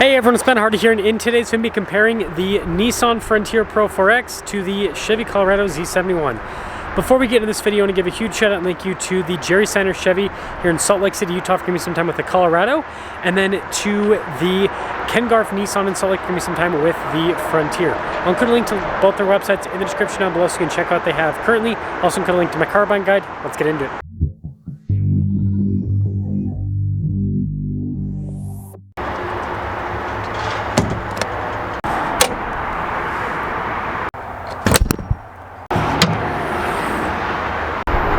Hey everyone, it's Ben Hardy here, and in today's video, we'll be comparing the Nissan Frontier Pro 4X to the Chevy Colorado Z71. Before we get into this video, I want to give a huge shout out and thank you to the Jerry Steiner Chevy here in Salt Lake City, Utah for giving me some time with the Colorado, and then to the Ken Garf Nissan in Salt Lake for giving me some time with the Frontier. I'll include a link to both their websites in the description down below so you can check out what they have currently. Also include a link to my car buying guide. Let's get into it.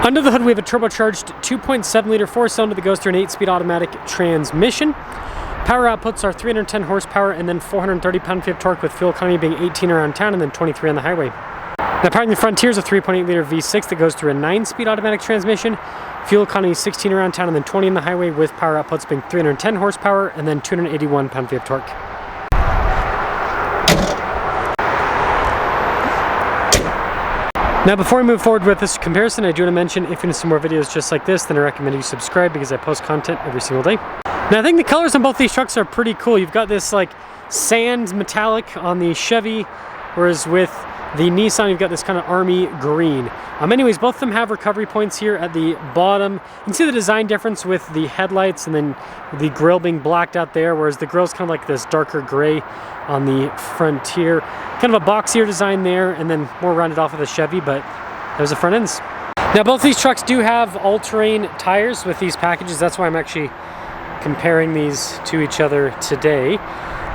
Under the hood, we have a turbocharged 2.7-liter four-cylinder that goes through an 8-speed automatic transmission. Power outputs are 310 horsepower and then 430 pound-feet of torque, with fuel economy being 18 around town and then 23 on the highway. Now, powering the Frontier is a 3.8-liter V6 that goes through a 9-speed automatic transmission. Fuel economy is 16 around town and then 20 on the highway, with power outputs being 310 horsepower and then 281 pound-feet of torque. Now, before we move forward with this comparison, I do want to mention, if you want to see more videos just like this, then I recommend you subscribe because I post content every single day. Now, I think the colors on both these trucks are pretty cool. You've got this like sand metallic on the Chevy, whereas with the Nissan, you've got this kind of army green. Anyways, both of them have recovery points here at the bottom. You can see the design difference with the headlights and then the grille being blacked out there, whereas the grille's kind of like this darker gray on the Frontier. Kind of a boxier design there, and then more rounded off of the Chevy, but there's the front ends. Now, both these trucks do have all-terrain tires with these packages. That's why I'm actually comparing these to each other today.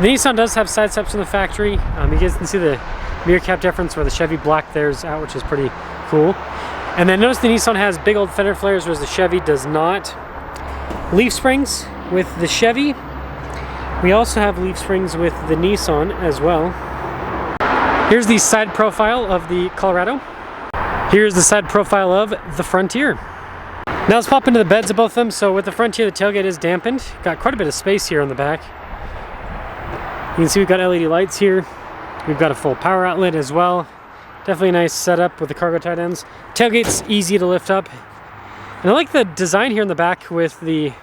The Nissan does have side steps in the factory. You guys can see the mirror cap difference where the Chevy black there's out, which is pretty cool. And then notice the Nissan has big old fender flares, whereas the Chevy does not. Leaf springs with the Chevy. We also have leaf springs with the Nissan as well. Here's the side profile of the Colorado. Here's the side profile of the Frontier. Now let's pop into the beds of both of them. So with the Frontier, the tailgate is dampened. Got quite a bit of space here on the back. You can see we've got LED lights here. We've got a full power outlet as well. Definitely a nice setup with the cargo tight ends. Tailgate's easy to lift up. And I like the design here in the back with the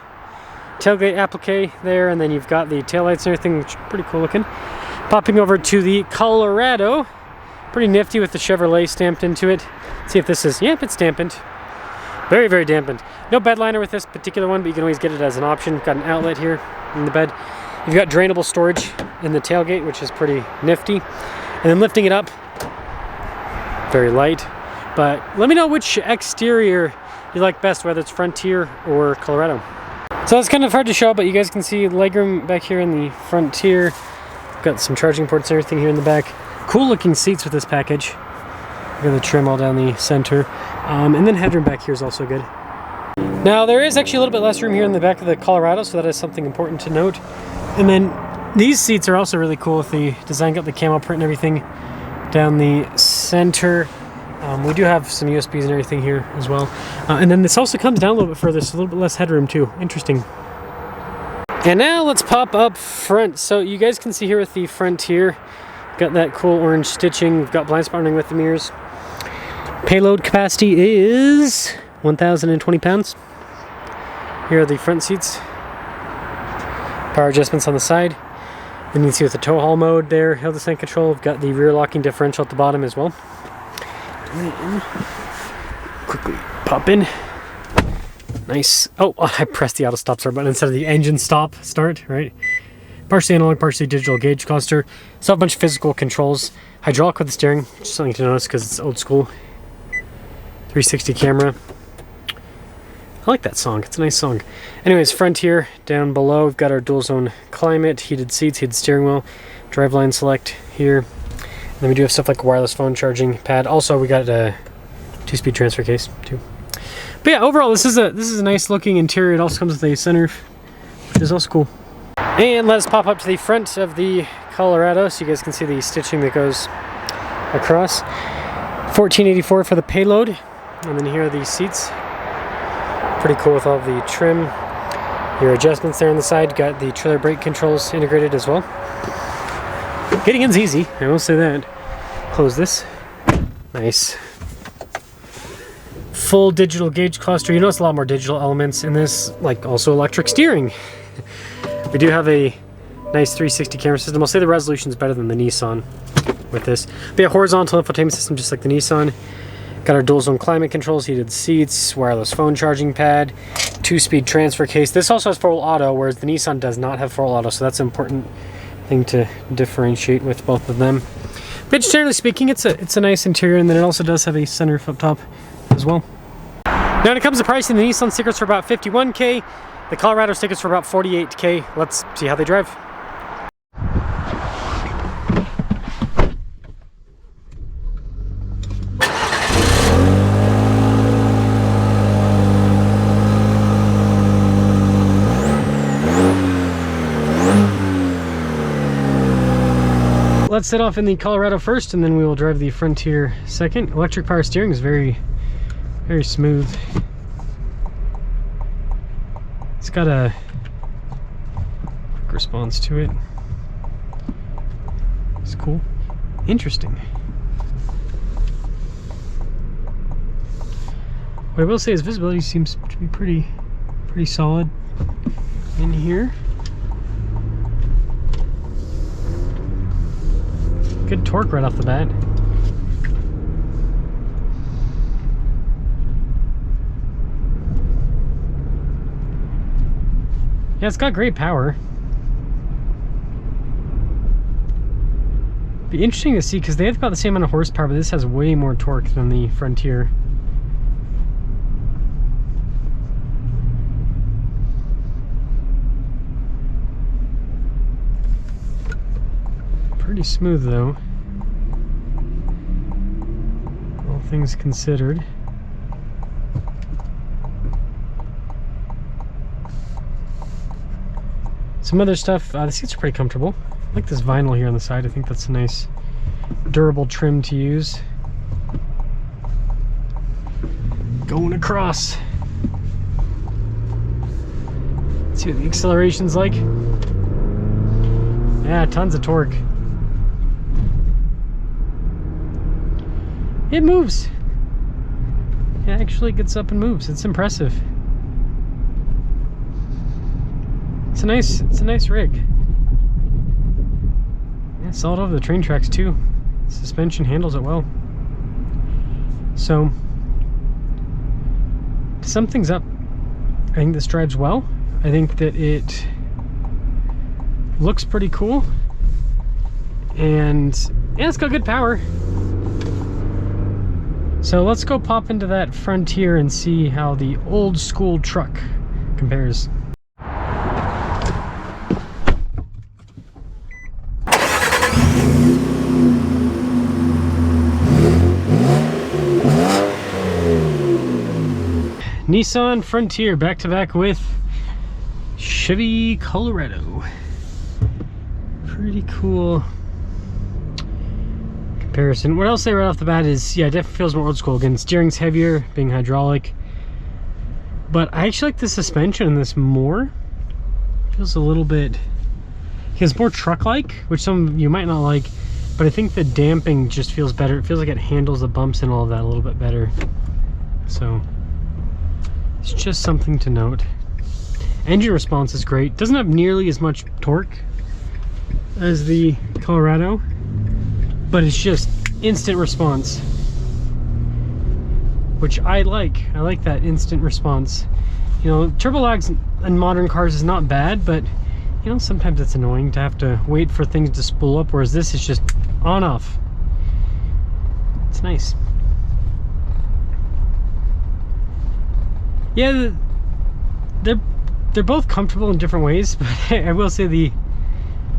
tailgate applique there, and then you've got the taillights and everything, which is pretty cool looking. Popping over to the Colorado, pretty nifty with the Chevrolet stamped into it. Let's see if this is, yep, it's dampened. Very, very dampened. No bed liner with this particular one, but you can always get it as an option. Got an outlet here in the bed. You've got drainable storage in the tailgate, which is pretty nifty. And then lifting it up, very light. But let me know which exterior you like best, whether it's Frontier or Colorado. So it's kind of hard to show, but you guys can see legroom back here in the Frontier. Got some charging ports and everything here in the back. Cool looking seats with this package. Got the trim all down the center. And then headroom back here is also good. Now there is actually a little bit less room here in the back of the Colorado, so that is something important to note. And then these seats are also really cool with the design. Got the camo print and everything down the center. We do have some USBs and everything here as well. And then this also comes down a little bit further, so a little bit less headroom too. Interesting. And now let's pop up front. So you guys can see here with the Frontier, got that cool orange stitching. We've got blind spot running with the mirrors. Payload capacity is 1,020 pounds. Here are the front seats. Power adjustments on the side. Then you can see with the tow haul mode there, hill descent control. We've got the rear locking differential at the bottom as well. Quickly pop in. Nice. Oh, I pressed the auto stop start button instead of the engine stop start, right? Partially analog, partially digital gauge cluster. So a bunch of physical controls. Hydraulic with the steering, just something to notice because it's old school. 360 camera. I like that song, it's a nice song. Anyways, Frontier down below, we've got our dual zone climate, heated seats, heated steering wheel, driveline select here. And then we do have stuff like a wireless phone charging pad. Also, we got a 2-speed transfer case too. But yeah, overall, this is a nice looking interior. It also comes with a sunroof, which is also cool. And let's pop up to the front of the Colorado so you guys can see the stitching that goes across. $14.84 for the payload. And then here are the seats. Pretty cool with all the trim. Your adjustments there on the side. Got the trailer brake controls integrated as well. Getting in's easy, I will say that. Close this. Nice. Full digital gauge cluster. You notice a lot more digital elements in this, like also electric steering. We do have a Nice 360 camera system. I'll say the resolution is better than the Nissan with this. But yeah, horizontal infotainment system just like the Nissan. Got our dual zone climate controls, heated seats, wireless phone charging pad, 2-speed transfer case. This also has 4-wheel auto, whereas the Nissan does not have 4-wheel auto, so that's an important thing to differentiate with both of them. But generally speaking, it's a nice interior, and then it also does have a sunroof up top as well. Now when it comes to pricing, the Nissan stickers for about $51K, the Colorado stickers for about $48K. Let's see how they drive. Let's set off in the Colorado first, and then we will drive the Frontier second. Electric power steering is very smooth. It's got a quick response to it. It's cool. Interesting. What I will say is visibility seems to be pretty solid in here. Good torque right off the bat. Yeah, it's got great power. Be interesting to see because they have about the same amount of horsepower, but this has way more torque than the Frontier. Pretty smooth though, all things considered. Some other stuff, the seats are pretty comfortable. I like this vinyl here on the side. I think that's a nice durable trim to use. Going across. Let's see what the acceleration's like. Yeah, tons of torque. It moves. It actually gets up and moves. It's impressive. It's a nice rig. Yeah, solid over the train tracks too. Suspension handles it well. So, to sum things up, I think this drives well. I think that it looks pretty cool, and yeah, it's got good power. So let's go pop into that Frontier and see how the old school truck compares. Nissan Frontier back to back with Chevy Colorado. Pretty cool comparison. What I'll say right off the bat is, yeah, it definitely feels more old school. Again, steering's heavier, being hydraulic. But I actually like the suspension in this more. Feels a little bit, feels more truck-like, which some of you might not like. But I think the damping just feels better. It feels like it handles the bumps and all of that a little bit better. So it's just something to note. Engine response is great. Doesn't have nearly as much torque as the Colorado, but it's just instant response, which I like. I like that instant response. You know, turbo lags in modern cars is not bad, but you know, sometimes it's annoying to have to wait for things to spool up, whereas this is just on off. It's nice. Yeah, they're both comfortable in different ways, but I will say the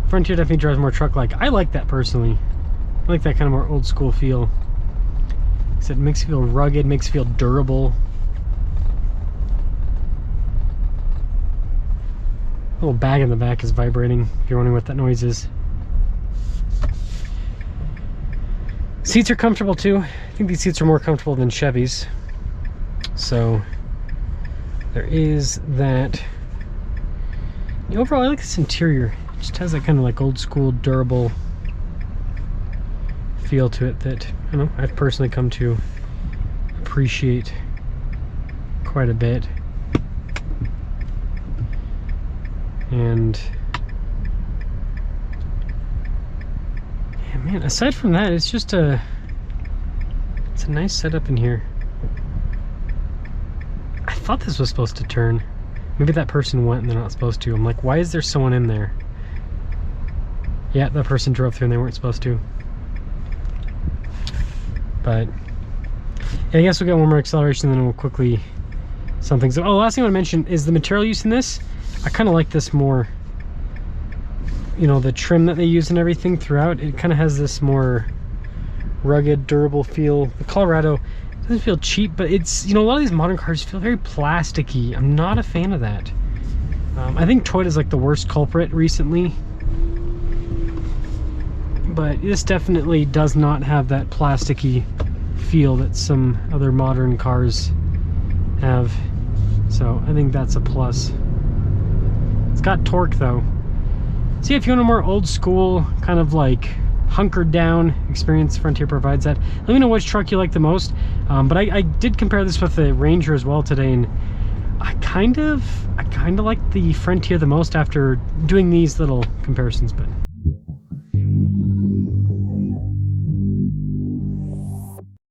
Frontier definitely drives more truck-like. I like that personally. I like that kind of more old school feel. It makes you feel rugged, makes you feel durable. A little bag in the back is vibrating, if you're wondering what that noise is. Seats are comfortable too. I think these seats are more comfortable than Chevy's. So there is that. Overall, I like this interior. It just has that kind of like old school, durable feel to it that, I don't know, I've personally come to appreciate quite a bit. Man, aside from that, it's just it's a nice setup in here. I thought this was supposed to turn. Maybe that person went and they're not supposed to. I'm like, why is there someone in there? Yeah, that person drove through and they weren't supposed to. But yeah, I guess we'll get one more acceleration and then we'll quickly sum things up. Oh, the last thing I want to mention is the material use in this. I kind of like this more, you know, the trim that they use and everything throughout. It kind of has this more rugged, durable feel. The Colorado doesn't feel cheap, but it's, you know, a lot of these modern cars feel very plasticky. I'm not a fan of that. I think Toyota's like the worst culprit recently, but this definitely does not have that plasticky feel that some other modern cars have. So I think that's a plus. It's got torque though. See, if you want a more old school kind of like hunkered down experience, Frontier provides that. Let me know which truck you like the most. But I did compare this with the Ranger as well today, and I kind of like the Frontier the most after doing these little comparisons. But